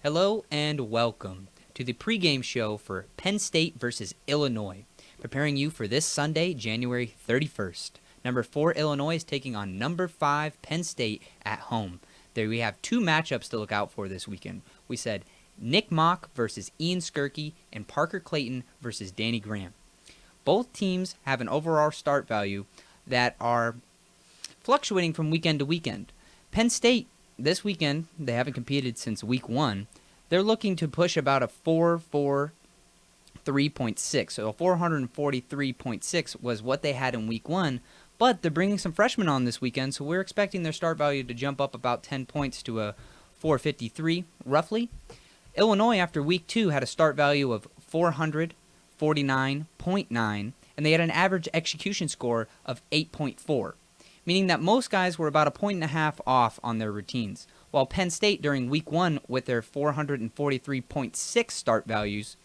Hello and welcome to the pregame show for Penn State versus Illinois, preparing you for this Sunday, January 31st. Number 4 Illinois is taking on number 5 Penn State at home. There we have two matchups to look out for this weekend. We said Nick Mock versus Ian Skirkey and Parker Clayton versus Danny Graham. Both teams have an overall start value that are fluctuating from weekend to weekend. Penn State this weekend, they haven't competed since week 1. They're looking to push about a 443.6. So a 443.6 was what they had in week 1, but they're bringing some freshmen on this weekend, so we're expecting their start value to jump up about 10 points to a 453, roughly. Illinois, after week 2, had a start value of 449.9, and they had an average execution score of 8.4. Meaning that most guys were about a point and a half off on their routines, while Penn State during week 1 with their 443.6 start values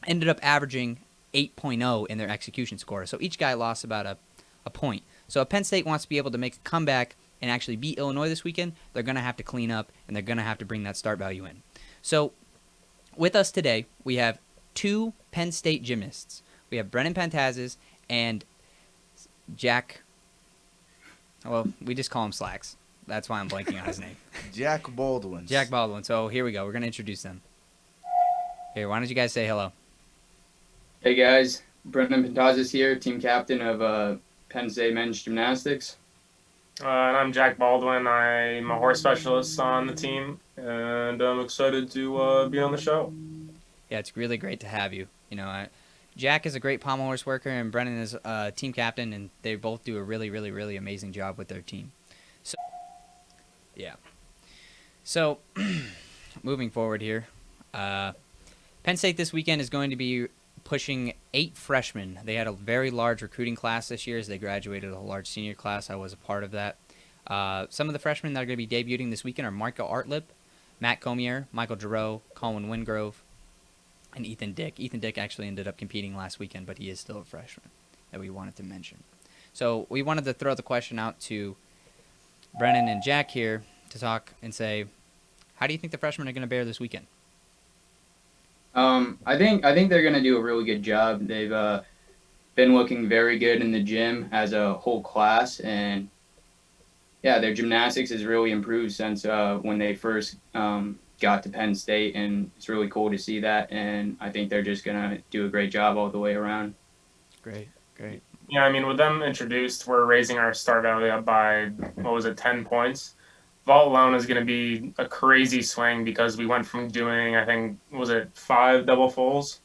ended up averaging 8.0 in their execution score. So each guy lost about a point. So if Penn State wants to be able to make a comeback and actually beat Illinois this weekend, they're going to have to clean up and they're going to have to bring that start value in. So with us today, we have two Penn State gymnasts. We have Brennan and Jack. Well, we just call him Slacks. That's why I'm blanking on his name. Jack Baldwin. Jack Baldwin. So here we go. We're going to introduce them. Here, why don't you guys say hello? Hey guys, Brennan Pentazis here, team captain of Penn State men's gymnastics. And I'm Jack Baldwin. I'm a horse specialist on the team, and I'm excited to be on the show. Yeah, it's really great to have you. Jack is a great pommel horse worker, and Brennan is a team captain, and they both do a really, really, really amazing job with their team. So, yeah. So, moving forward here, Penn State this weekend is going to be pushing 8 freshmen. They had a very large recruiting class this year as they graduated a large senior class. I was a part of that. Some of the freshmen that are going to be debuting this weekend are Marco Artlip, Matt Comier, Michael Giroux, Colin Wingrove, and Ethan Dick. Ethan Dick actually ended up competing last weekend, but he is still a freshman that we wanted to mention. So we wanted to throw the question out to Brennan and Jack here to talk and say, how do you think the freshmen are going to bear this weekend? I think they're going to do a really good job. They've been looking very good in the gym as a whole class, and yeah, their gymnastics has really improved since when they first got to Penn State, and it's really cool to see that, and I think they're just going to do a great job all the way around. Great. Yeah, I mean, with them introduced, we're raising our start value up by, 10 points. Vault alone is going to be a crazy swing because we went from doing, 5 double fulls?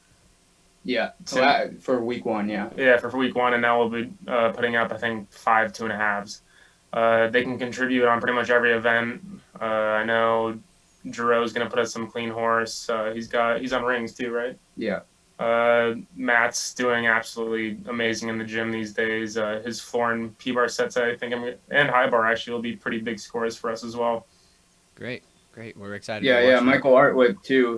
Yeah, so for week 1, yeah. Yeah, for week 1, and now we'll be putting up, 5 2.5s. They can contribute on pretty much every event. I know Giroux's going to put us some clean horse. He's on rings too, right? Yeah. Matt's doing absolutely amazing in the gym these days. His floor and P-bar sets, and high bar actually will be pretty big scores for us as well. Great. We're excited. Yeah. Michael Artwood too.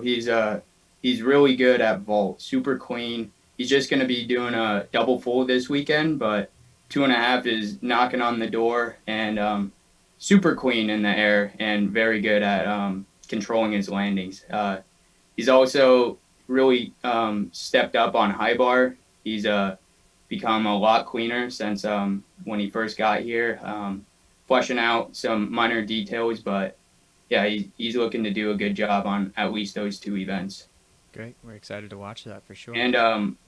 He's really good at vault. Super clean. He's just going to be doing a double full this weekend, but 2.5 is knocking on the door, and super clean in the air and very good at controlling his landings. He's also really stepped up on high bar. He's become a lot cleaner since when he first got here, fleshing out some minor details, but yeah, he's looking to do a good job on at least those 2 events. Great. We're excited to watch that for sure. And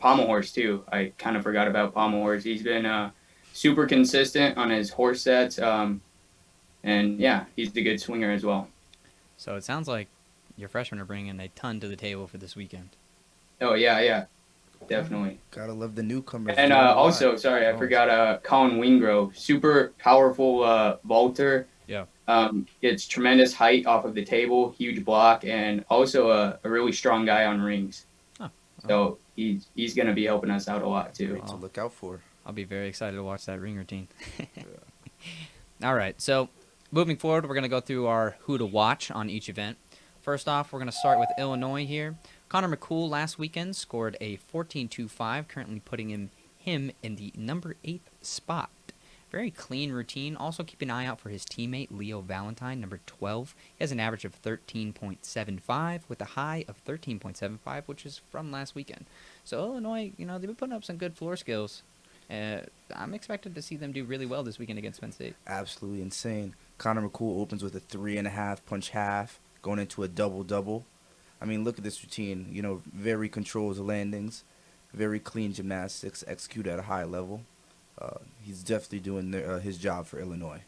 Pommel Horse too. I kind of forgot about Pommel Horse. He's been super consistent on his horse sets, and yeah, he's a good swinger as well. So it sounds like your freshmen are bringing a ton to the table for this weekend. Oh, yeah, definitely. Gotta love the newcomers. And also, sorry, I forgot Colin Wingrove. Super powerful vaulter. Yeah. Gets tremendous height off of the table, huge block, and also a really strong guy on rings. So he's going to be helping us out a lot, too. Great to look out for. I'll be very excited to watch that ring routine. All right, so moving forward, we're going to go through our who to watch on each event. First off, we're going to start with Illinois here. Connor McCool last weekend scored a 14.25, currently putting him in the number 8th spot. Very clean routine. Also keep an eye out for his teammate, Leo Valentine, number 12. He has an average of 13.75 with a high of 13.75, which is from last weekend. So Illinois, they've been putting up some good floor skills. I'm expected to see them do really well this weekend against Penn State. Absolutely insane. Connor McCool opens with a 3.5 punch half, going into a double-double. I mean, look at this routine. Very controlled landings, very clean gymnastics, execute at a high level. He's definitely doing his job for Illinois.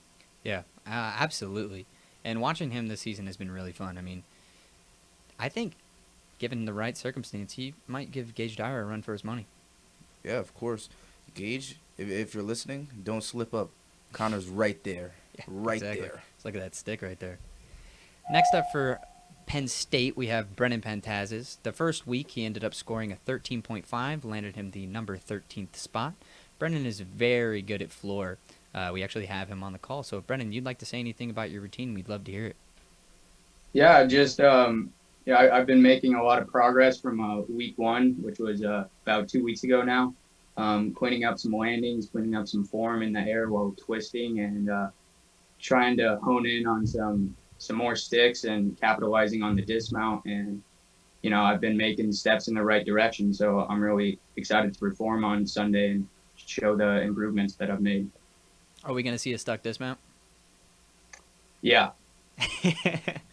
Yeah, absolutely. And watching him this season has been really fun. I mean, I think given the right circumstance, he might give Gage Dyer a run for his money. Yeah, of course. Gage, if you're listening, don't slip up. Connor's right there. Yeah, right exactly. there. Let's look at that stick right there. Next up for Penn State, we have Brennan Pentazes. The first week, he ended up scoring a 13.5, landed him the number 13th spot. Brennan is very good at floor. We actually have him on the call. So, if Brennan, you'd like to say anything about your routine, we'd love to hear it. Yeah, just I've been making a lot of progress from week 1, which was about 2 weeks ago now. Cleaning up some landings, cleaning up some form in the air while twisting, and trying to hone in on some more sticks and capitalizing on the dismount. And I've been making steps in the right direction, so I'm really excited to perform on Sunday and show the improvements that I've made. Are we going to see a stuck dismount? Yeah.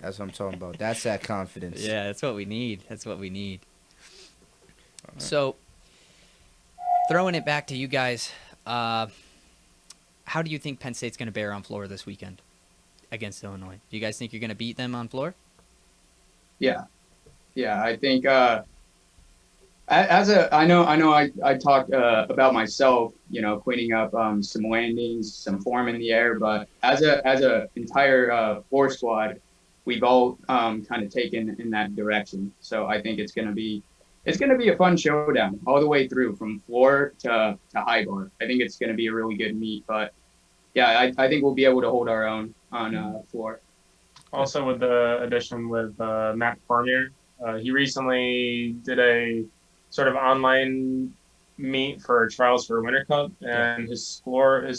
That's what I'm talking about. That's that confidence. Yeah, that's what we need. All right. So, throwing it back to you guys, how do you think Penn State's going to bear on floor this weekend against Illinois? Do you guys think you're going to beat them on floor? Yeah. I think I talked about myself, cleaning up some landings, some form in the air, but as a entire floor squad, we've all kind of taken in that direction. So I think it's gonna be a fun showdown all the way through from floor to high bar. I think it's gonna be a really good meet, but yeah, I think we'll be able to hold our own on floor. Also, with the addition with Matt Cormier, he recently did a sort of online meet for trials for Winter Cup, and his floor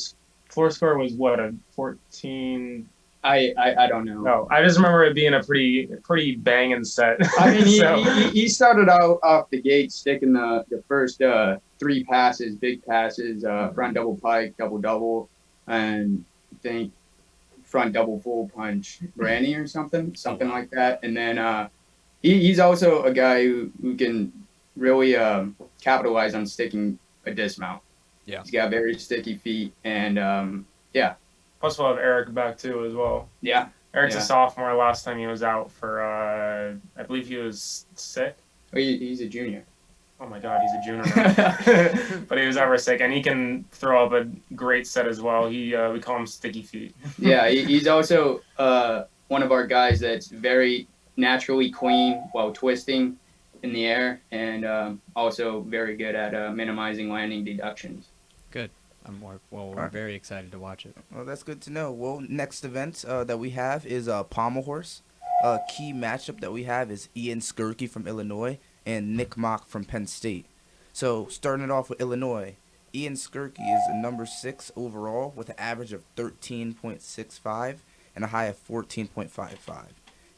score was what, a 14. I don't know. No, I just remember it being a pretty banging set. I mean, he started out off the gate sticking the first 3 passes, big passes, front double pike, double, and I think front double full punch granny or something like that. And then he's also a guy who can really capitalize on sticking a dismount. Yeah. He's got very sticky feet, and yeah. Plus, we'll have Eric back too as well. Yeah. Eric's a sophomore. Last time he was out for, I believe he was sick. Oh, he's a junior. Oh my God, he's a junior now. But he was ever sick, and he can throw up a great set as well. We call him Sticky Feet. Yeah, he's also one of our guys that's very naturally clean while twisting in the air, and also very good at minimizing landing deductions. Good. We're very excited to watch it. Well, that's good to know. Well, next event that we have is Pommel Horse. Key matchup that we have is Ian Skirky from Illinois and Nick Mock from Penn State. So, starting it off with Illinois, Ian Skirky is a number 6 overall with an average of 13.65 and a high of 14.55.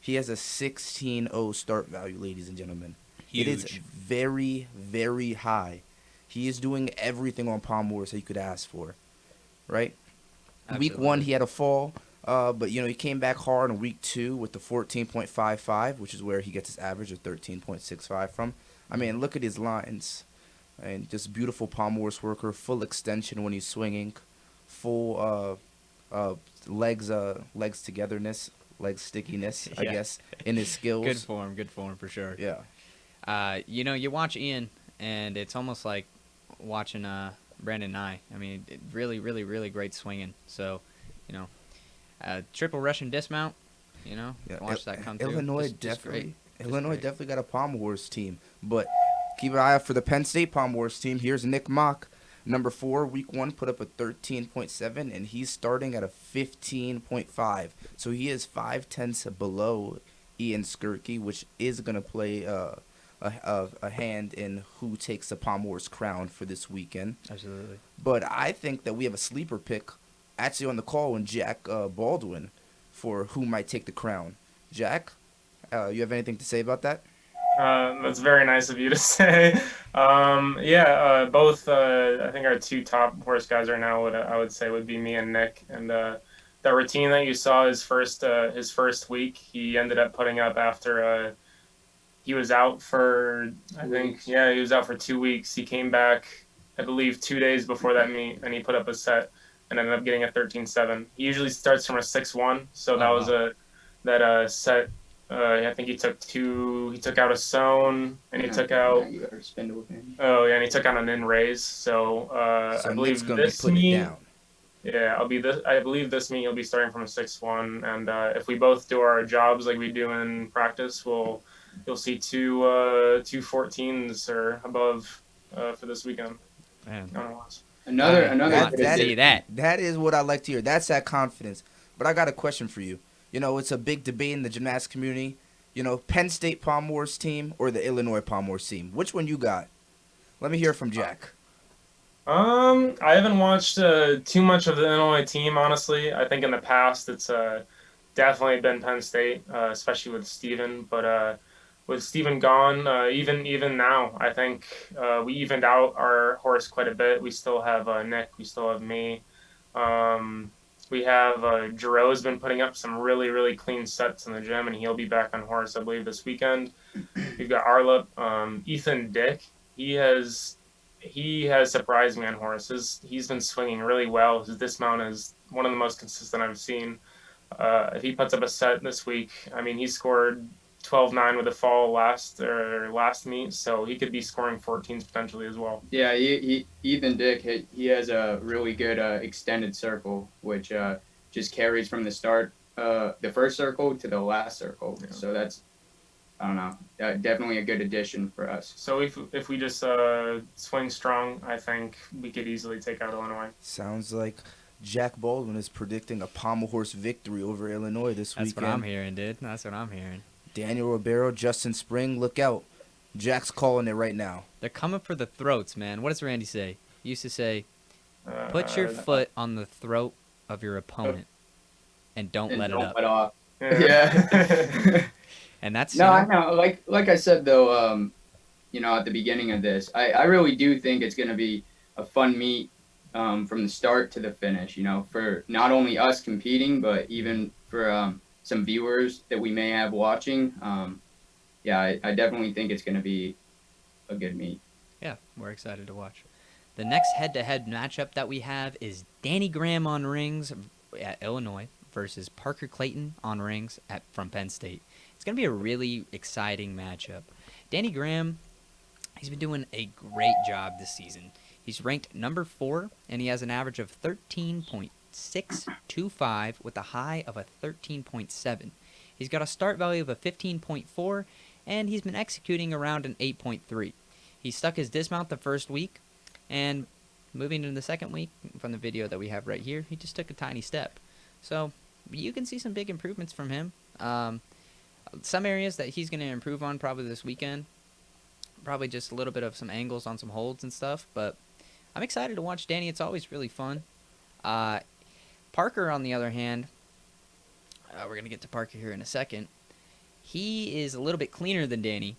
He has a 16.0 start value, ladies and gentlemen. Huge. It is very, very high. He is doing everything on Pommel Horse that you could ask for, right? Absolutely. Week 1, he had a fall, but, he came back hard in week 2 with the 14.55, which is where he gets his average of 13.65 from. I mean, look at his lines. And just beautiful Pommel Horse worker, full extension when he's swinging, full legs togetherness, leg stickiness, I guess, in his skills. Good form for sure. Yeah. You watch Ian, and it's almost like watching Brandon and I. I mean, really, really, really great swinging. So, triple Russian dismount. Watch that come through. Illinois Illinois definitely got a Pommel Horse team, but keep an eye out for the Penn State Pommel Horse team. Here's Nick Mock, number 4, week 1, put up a 13.7, and he's starting at a 15.5. So he is 0.5 below Ian Skirky, which is going to play a hand in who takes the Pommel Horse crown for this weekend. Absolutely. But I think that we have a sleeper pick actually on the call with Jack Baldwin for who might take the crown. Jack, you have anything to say about that? That's very nice of you to say. Both I think our two top horse guys right now would I would say would be me and Nick. And that routine that you saw his first week, he ended up putting up after he was out for he was out for 2 weeks. He came back, I believe, 2 days before that meet, and he put up a set and ended up getting a 13-7. He usually starts from a 6-1, so that was that set. I think he took out a Sewn, and he took out. You got Spindle again. Oh yeah, and he took out an in raise. So So I Nick's believe gonna be this putting meet. it down. Yeah, I believe this meet he'll be starting from a 6-1, and if we both do our jobs like we do in practice, you'll see two 14s or above for this weekend. Man. Another Want to that see is- that. That is what I like to hear. That's that confidence. But I got a question for you. You know, it's a big debate in the gymnastics community. You know, Penn State Pommel Horse team or the Illinois Pommel Horse team. Which one you got? Let me hear from Jack. I haven't watched too much of the Illinois team, honestly. I think in the past it's definitely been Penn State, especially with Steven. But with Steven gone, even now, I think we evened out our horse quite a bit. We still have Nick, we still have me. We have Giroux's been putting up some really, really clean sets in the gym, and he'll be back on horse, I believe, this weekend. We've got Arlip, Ethan Dick. He has surprised me on horses. He's been swinging really well. His dismount is one of the most consistent I've seen. If he puts up a set this week, I mean, he scored 12-9 with a fall last meet, so he could be scoring 14s potentially as well. Yeah, Ethan Dick, he has a really good extended circle, which just carries from the start, the first circle to the last circle. Yeah. So that's, I don't know, definitely a good addition for us. So if we just swing strong, I think we could easily take out Illinois. Sounds like Jack Baldwin is predicting a Pommel Horse victory over Illinois this weekend. That's what I'm hearing, dude. That's what I'm hearing. Daniel Ribeiro, Justin Spring, look out. Jack's calling it right now. They're coming for the throats, man. What does Randy say? He used to say, put your foot on the throat of your opponent and don't let it up. Let off. Yeah. And that's no, I know. Like I said though, at the beginning of this, I really do think it's gonna be a fun meet from the start to the finish. For not only us competing, but even for some viewers that we may have watching. I definitely think it's gonna be a good meet. Yeah, we're excited to watch. The next head-to-head matchup that we have is Danny Graham on rings at Illinois versus Parker Clayton on rings from Penn State. It's going to be a really exciting matchup. Danny Graham, he's been doing a great job this season. He's ranked number 4, and he has an average of 13.625 with a high of a 13.7. He's got a start value of a 15.4, and he's been executing around an 8.3. He stuck his dismount the first week, and moving into the second week, from the video that we have right here, he just took a tiny step. So you can see some big improvements from him. Some areas that he's going to improve on probably this weekend. Probably just a little bit of some angles on some holds and stuff. But I'm excited to watch Danny. It's always really fun. Parker, on the other hand, we're going to get to Parker here in a second. He is a little bit cleaner than Danny.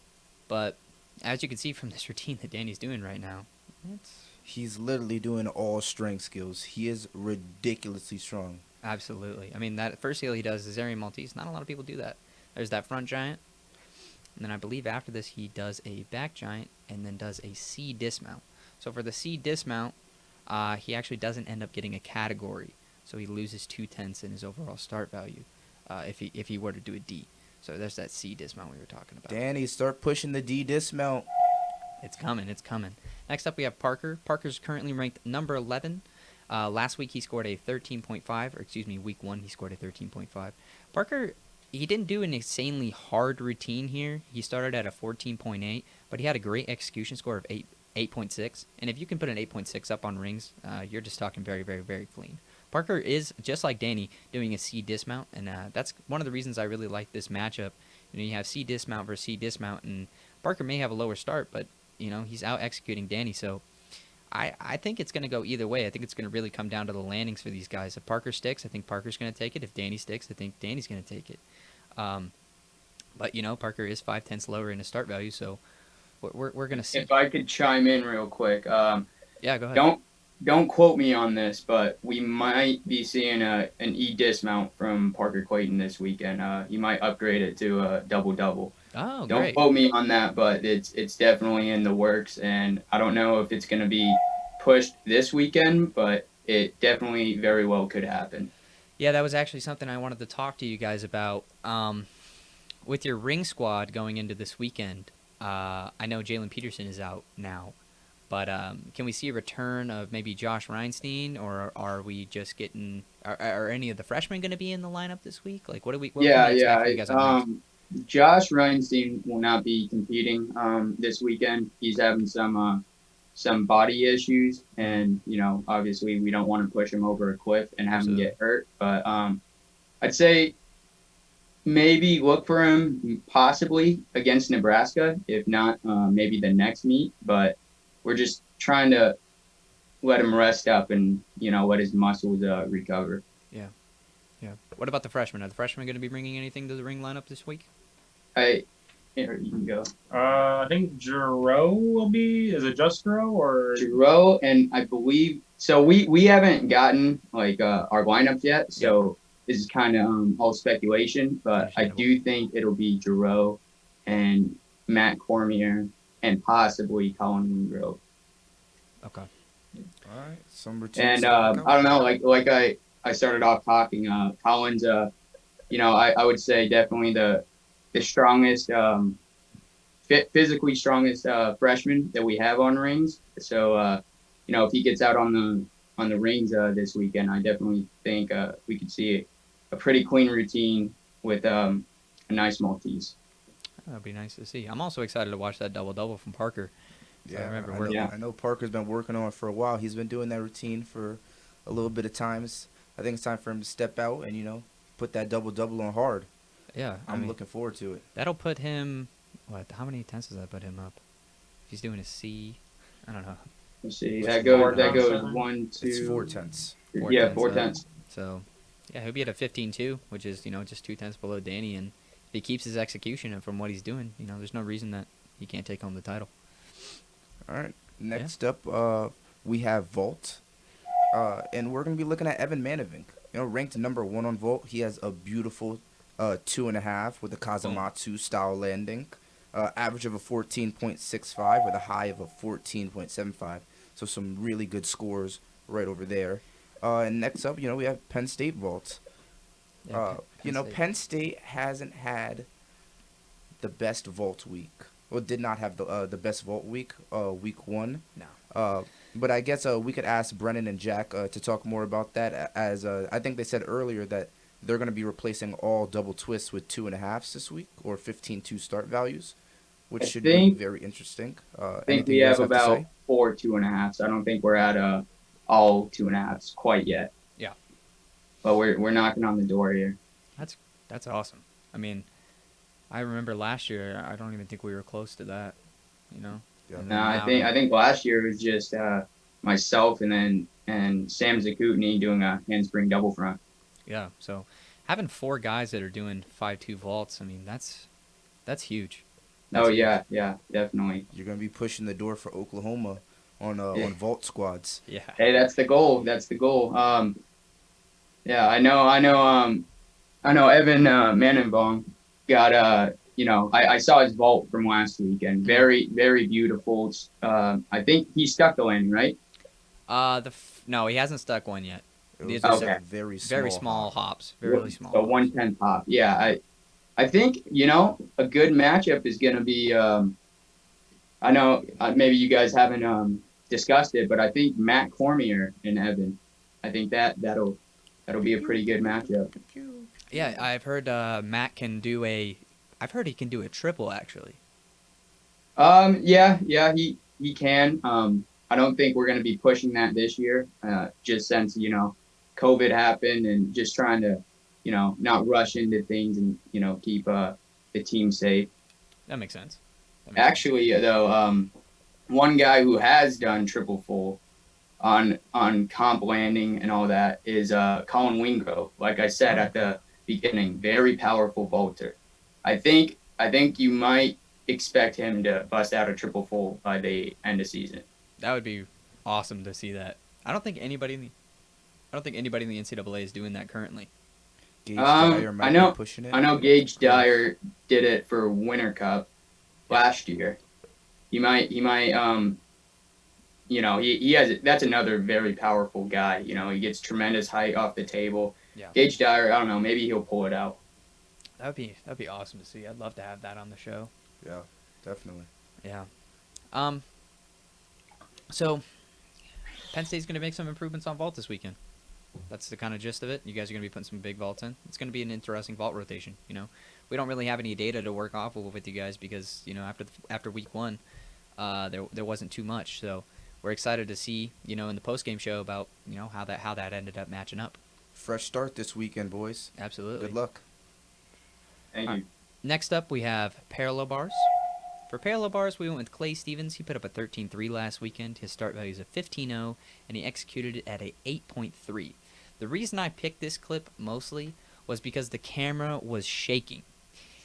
But as you can see from this routine that Danny's doing right now, he's literally doing all strength skills. He is ridiculously strong. Absolutely. I mean, that first heel he does is Arian Maltese. Not a lot of people do that. There's that front giant. And then I believe after this he does a back giant and then does a C dismount. So for the C dismount, he actually doesn't end up getting a category. So he loses 2/10 in his overall start value if he were to do a D. So there's that C dismount we were talking about. Danny, start pushing the D dismount. It's coming. It's coming. Next up we have Parker. Parker's currently ranked number 11. Last week he scored a 13.5, or excuse me, week 1 he scored a 13.5. Parker, he didn't do an insanely hard routine here. He started at a 14.8, but he had a great execution score of 8.6. And if you can put an 8.6 up on rings, you're just talking very, very, very clean. Parker is, just like Danny, doing a C dismount, and that's one of the reasons I really like this matchup. You have C dismount versus C dismount, and Parker may have a lower start, but he's out executing Danny, so I think it's going to go either way. I think it's going to really come down to the landings for these guys. If Parker sticks, I think Parker's going to take it. If Danny sticks, I think Danny's going to take it. But, Parker is 5/10 lower in his start value, so we're going to see. If I could chime in real quick. Yeah, go ahead. Don't quote me on this, but we might be seeing an dismount from Parker Clayton this weekend. He might upgrade it to a double-double. Oh, Don't great. quote me on that, but it's definitely in the works, and I don't know if it's going to be pushed this weekend, but it definitely very well could happen. Yeah, that was actually something I wanted to talk to you guys about. With your ring squad going into this weekend, I know Jalen Peterson is out now. But can we see a return of maybe Josh Reinstein, or are we just getting? Are any of the freshmen going to be in the lineup this week? Like, what do we? What can we expect from you guys on Josh Reinstein will not be competing this weekend. He's having some body issues, and obviously we don't want to push him over a cliff and have him get hurt. But I'd say maybe look for him possibly against Nebraska. If not, maybe the next meet. But we're just trying to let him rest up and, let his muscles recover. Yeah. What about the freshmen? Are the freshmen going to be bringing anything to the ring lineup this week? Here, you can go. I think Giroux will be. Is it just Giroux or? Giroux, and I believe so. We haven't gotten our lineups yet, so this is kind of all speculation. But I do think it'll be Giroux and Matt Cormier and possibly Colin Wingrove. Okay. All right. Some routine. And I don't know, like I started off talking. Colin's, I would say definitely the strongest, physically strongest freshman that we have on rings. So if he gets out on the rings this weekend, I definitely think we could see a pretty clean routine with a nice Maltese. That'd be nice to see. I'm also excited to watch that double-double from Parker. Yeah, I I know Parker's been working on it for a while. He's been doing that routine for a little bit of times. I think it's time for him to step out and, put that double-double on hard. Yeah. I'm looking forward to it. That'll put him, how many tenths does that put him up? If he's doing a C, I don't know. Let's see. That goes 1, 2. It's 4 tenths. 4 tenths. So, yeah, he'll be at a 15-2, which is, just 2 tenths below Danny. And if he keeps his execution and from what he's doing, there's no reason that he can't take home the title. All right. Next up, we have Vault. And we're going to be looking at Evan Manavink. Ranked number 1 on Vault. He has a beautiful 2.5 with a Kazamatsu style landing. Average of a 14.65 with a high of a 14.75. So some really good scores right over there. And next up, we have Penn State Vault. Penn State hasn't had the best Vault week. Well, did not have the best Vault week, week 1. No. But I guess we could ask Brennan and Jack to talk more about that, as I think they said earlier that they're going to be replacing all double twists with 2.5s this week, or 15-2 start values, which should be very interesting. I think we have about 4 2.5s. I don't think we're at all 2.5s quite yet. Yeah. But we're knocking on the door here. That's awesome. I mean, I remember last year, I don't even think we were close to that, Yeah. No, I think last year it was just myself and Sam Zakutny doing a handspring double front. Yeah, so having 4 guys that are doing 5.2 vaults, I mean, that's huge. That's huge. Yeah, definitely. You're going to be pushing the door for Oklahoma on vault squads. Yeah. Hey, that's the goal. Yeah, I know Evan Manenbaum got I saw his vault from last weekend. Very, very beautiful. I think he stuck the landing, right? No, he hasn't stuck one yet. These are very small hops. Very small. So 110 pop. Yeah, I think a good matchup is going to be. I know maybe you guys haven't discussed it, but I think Matt Cormier and Evan. I think that'll be a pretty good matchup. Yeah, I've heard Matt can do I've heard he can do a triple actually. Yeah, he can. I don't think we're going to be pushing that this year, just since COVID happened and just trying to not rush into things and keep the team safe. That makes sense. Actually, though, one guy who has done triple full on comp landing and all that is Colin Wingrove. Like I said at the beginning, very powerful vaulter. I think you might expect him to bust out a triple full by the end of season. That would be awesome to see that. I don't think anybody in the NCAA is doing that currently. Gage Dyer might be pushing it. I know Gage Dyer did it for Winter Cup last year. He might you know, he has, that's another very powerful guy. You know, he gets tremendous height off the table. Yeah. Gage Dyer, I don't know, maybe he'll pull it out. That'd be awesome to see. I'd love to have that on the show. Yeah, definitely. Yeah. So Penn State's going to make some improvements on vault this weekend. That's the kind of gist of it. You guys are going to be putting some big vaults in. It's going to be an interesting vault rotation. You know, we don't really have any data to work off of with you guys because, you know, after week 1, there wasn't too much. So we're excited to see, you know, in the post-game show about, you know, how that ended up matching up. Fresh start this weekend, boys. Absolutely. Good luck. Thank you. Next up, we have parallel bars. For parallel bars, we went with Clay Stevens. He put up a 13.3 last weekend. His start value is a 15.0, and he executed it at a 8.3. The reason I picked this clip mostly was because the camera was shaking.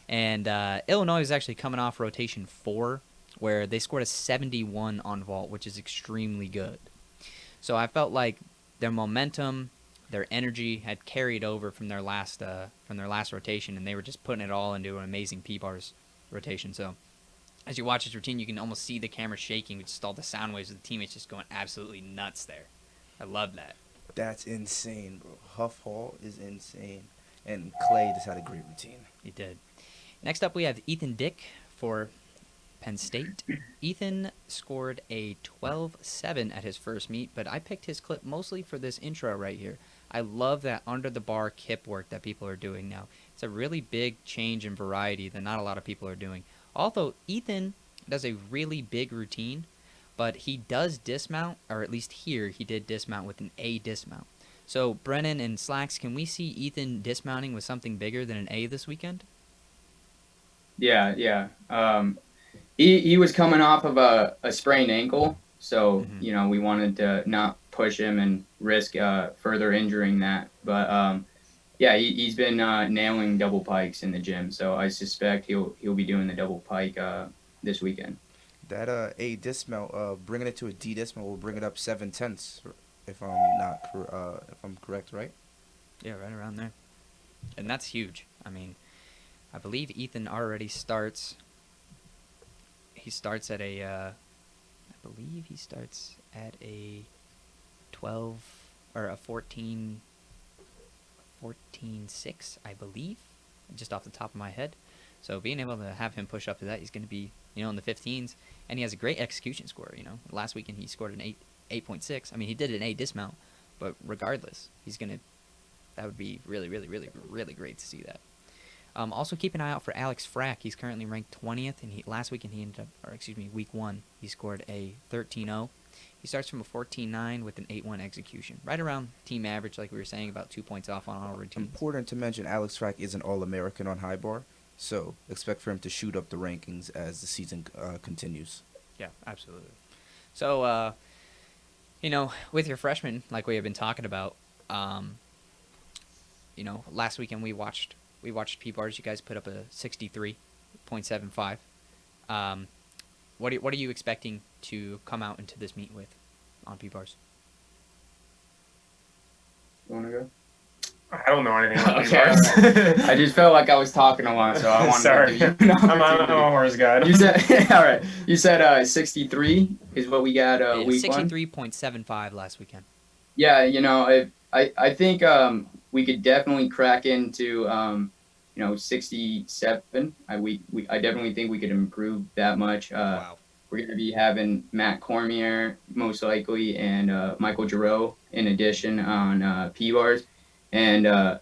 And Illinois is actually coming off rotation 4, where they scored a 71 on vault, which is extremely good. So I felt like their momentum, their energy had carried over from their last rotation, and they were just putting it all into an amazing P-bars rotation. So as you watch this routine, you can almost see the camera shaking with just all the sound waves of the teammates just going absolutely nuts there. I love that. That's insane, bro. Huff Hall is insane. And Clay just had a great routine. He did. Next up, we have Ethan Dick for Penn State. Ethan scored a 12.7 at his first meet, but I picked his clip mostly for this intro right here. I love that under-the-bar kip work that people are doing now. It's a really big change in variety that not a lot of people are doing. Although Ethan does a really big routine, but he does dismount, or at least here he did dismount with an A dismount. So Brennan and Slacks, can we see Ethan dismounting with something bigger than an A this weekend? Yeah. He was coming off of a sprained ankle, so you know, we wanted to not push him and risk further injuring that. But yeah, he's been nailing double pikes in the gym, so I suspect he'll be doing the double pike this weekend. That A dismount, bringing it to a D dismount will bring it up 7/10, if I'm correct, right? Yeah, right around there. And that's huge. I mean, I believe Ethan already starts. He starts at a. I believe he starts at a 12 or a 14. 14.6, I believe, just off the top of my head. So being able to have him push up to that, he's going to be, you know, in the 15s, and he has a great execution score. You know, last weekend he scored an 8.6. I mean, he did an A dismount, but regardless, that would be really, really, really, really great to see that. Also keep an eye out for Alex Frack. He's currently ranked 20th, and last weekend week 1, he scored a 13.0. He starts from a 14.9 with an 8.1 execution. Right around team average, like we were saying, about 2 points off on all routines. Important to mention, Alex Frack is an All-American on high bar, so expect for him to shoot up the rankings as the season continues. Yeah, absolutely. So, you know, with your freshmen, like we have been talking about, you know, last weekend we watched P-bars. You guys put up a 63.75. What are you expecting to come out into this meet with on P-bars? You want to go? I don't know anything about Okay, P-bars. I just felt like I was talking a lot, so I wanted Sorry. to give you an I'm a opportunity. horse guy. You said all right. You said 63 is what we got week 1. 63.75 last weekend. Yeah, you know, I think we could definitely crack into you know, 67. I definitely think we could improve that much. Wow. We're going to be having Matt Cormier most likely and Michael Giroux in addition on P-bars. And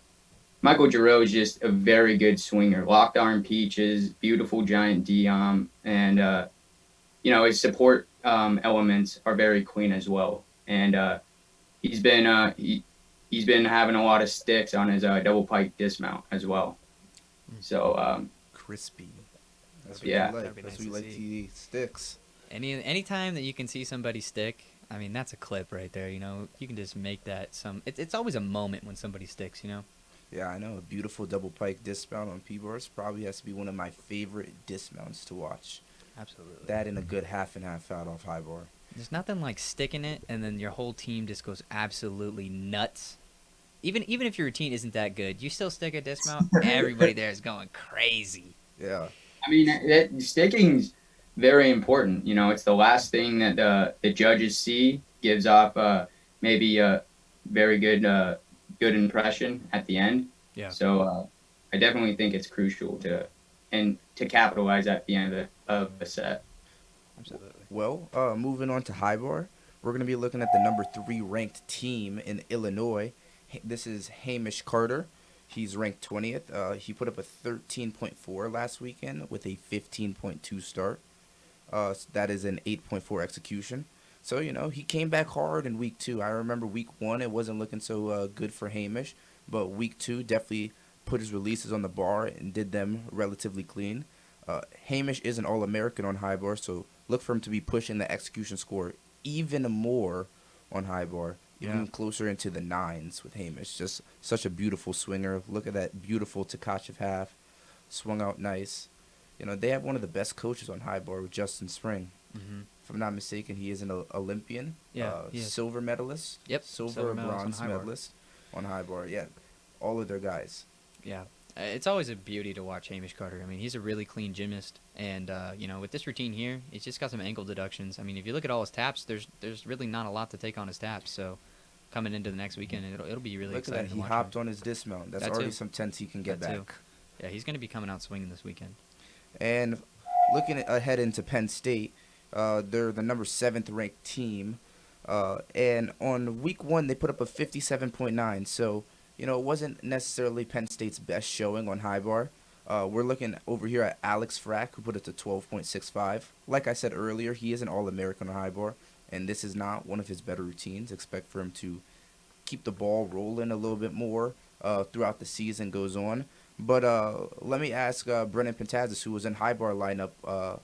Michael Giroux is just a very good swinger. Locked arm peaches, beautiful giant D-arm, and you know, his support elements are very clean as well. And he's been having a lot of sticks on his double pike dismount as well. So Crispy. That's what yeah. you like. That'd be That's nice what you to like see. to eat. Sticks. Any time that you can see somebody stick, I mean, that's a clip right there. You know, you can just make that some. It's always a moment when somebody sticks. You know. Yeah, I know. A beautiful double pike dismount on P-bars probably has to be one of my favorite dismounts to watch. Absolutely. That and a good half and half out off high bar. There's nothing like sticking it, and then your whole team just goes absolutely nuts. Even if your routine isn't that good, you still stick a dismount. Everybody there is going crazy. Yeah. I mean, sticking's very important. You know, it's the last thing that the judges see. Gives off maybe a very good impression at the end. Yeah. So I definitely think it's crucial to capitalize at the end of the set. Absolutely. Well, moving on to high bar, we're going to be looking at the number 3 ranked team in Illinois. This is Hamish Carter. He's ranked 20th. He put up a 13.4 last weekend with a 15.2 start. That is an 8.4 execution. So, you know, he came back hard in week 2. I remember week 1, it wasn't looking so good for Hamish. But week 2 definitely put his releases on the bar and did them relatively clean. Hamish is an All-American on high bar, so look for him to be pushing the execution score even more on high bar, even closer into the 9s with Hamish. Just such a beautiful swinger. Look at that beautiful Takachev half. Swung out nice. You know, they have one of the best coaches on high bar with Justin Spring. Mm-hmm. If I'm not mistaken, he is an Olympian. Yeah, he is. Silver medalist. Yep, Silver silver or medalist on bronze high bar. medalist on high bar. Yeah, all of their guys. Yeah. It's always a beauty to watch Hamish Carter. I mean, he's a really clean gymnast, and you know, with this routine here, he's just got some ankle deductions. I mean, if you look at all his taps, there's really not a lot to take on his taps. So, coming into the next weekend, it'll be really Look at exciting that. to He watch hopped him. on his dismount. That's That already too. some tenths he can get That too. back. Yeah, he's going to be coming out swinging this weekend. And looking ahead into Penn State, they're the number 7th ranked team. And on week 1, they put up a 57.9. So, you know, it wasn't necessarily Penn State's best showing on high bar. We're looking over here at Alex Frack, who put it to 12.65. Like I said earlier, he is an All-American on high bar, and this is not one of his better routines. Expect for him to keep the ball rolling a little bit more throughout the season goes on. But let me ask Brennan Pentazis, who was in high bar lineup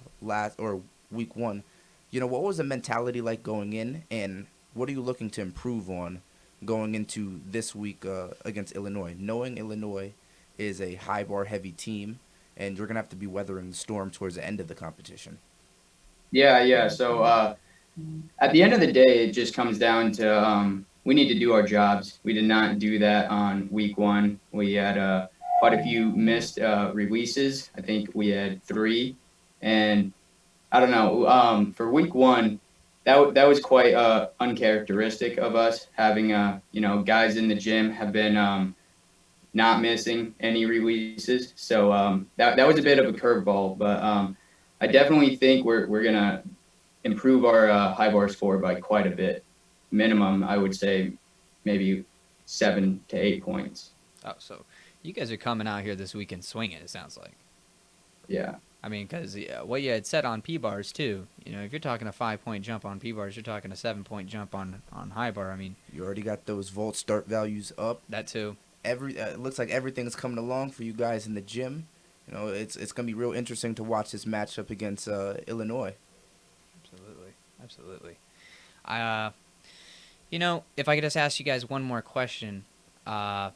week 1. You know, what was the mentality like going in, and what are you looking to improve on going into this week against Illinois, knowing Illinois is a high bar heavy team, and you're gonna have to be weathering the storm towards the end of the competition? Yeah. So at the end of the day, it just comes down to we need to do our jobs. We did not do that on week 1. We had quite a few missed releases. I think we had 3, and I don't know. For week 1, that was quite uncharacteristic of us. Having guys in the gym have been not missing any releases, so that was a bit of a curveball. But I definitely think we're gonna improve our high bar score by quite a bit. Minimum, I would say, maybe 7 to 8 points. Oh, so you guys are coming out here this weekend swinging, it sounds like. Yeah. I mean, because what you had said on P-bars, too, you know, if you're talking a 5-point jump on P-bars, you're talking a 7-point jump on high bar. I mean, You already got those vault start values up. that, too. It looks like everything's coming along for you guys in the gym. You know, it's gonna be real interesting to watch this matchup against Illinois. Absolutely. You know, if I could just ask you guys one more question. For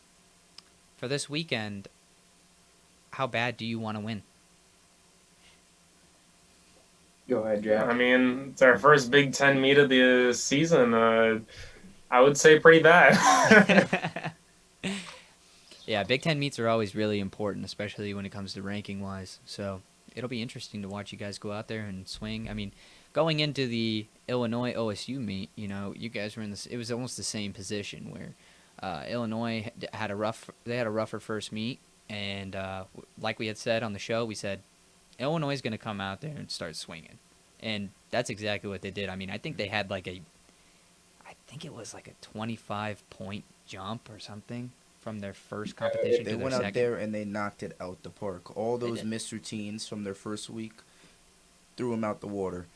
this weekend, how bad do you want to win? Go ahead, Jack. I mean, it's our first Big Ten meet of the season. I would say pretty bad. Yeah, Big Ten meets are always really important, especially when it comes to ranking-wise. So it'll be interesting to watch you guys go out there and swing. I mean, going into the Illinois OSU meet, you know, you guys were in this. It was almost the same position where Illinois had a rougher first meet, and like we had said on the show, we said Illinois is going to come out there and start swinging, and that's exactly what they did. I mean, I think they had I think it was like a 25-point jump or something from their first competition They to their went second. out there and they knocked it out the park. All They those did. missed routines from their first week threw them out the water.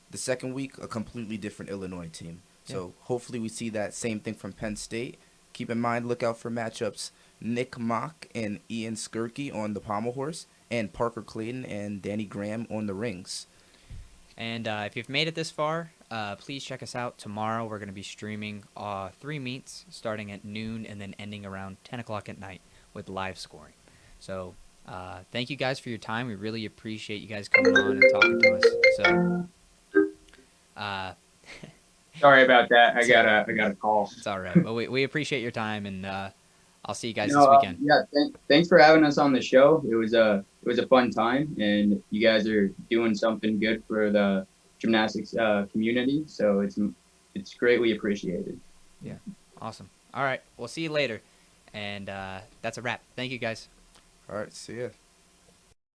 The second week, a completely different Illinois team. So hopefully we see that same thing from Penn State. Keep in mind, look out for matchups Nick Mock and Ian Skirky on the Pommel Horse, and Parker Clayton and Danny Graham on the rings. And if you've made it this far, please check us out tomorrow. We're going to be streaming 3 meets starting at noon and then ending around 10 o'clock at night with live scoring. So thank you guys for your time. We really appreciate you guys coming on and talking to us. So Sorry about that. I got a call. it's all right. But we appreciate your time, and I'll see you guys No, this weekend. yeah, thanks for having us on the show. It was a fun time, and you guys are doing something good for the gymnastics community. So it's greatly appreciated. Yeah, awesome. All right, we'll see you later, and that's a wrap. Thank you guys. All right, see ya.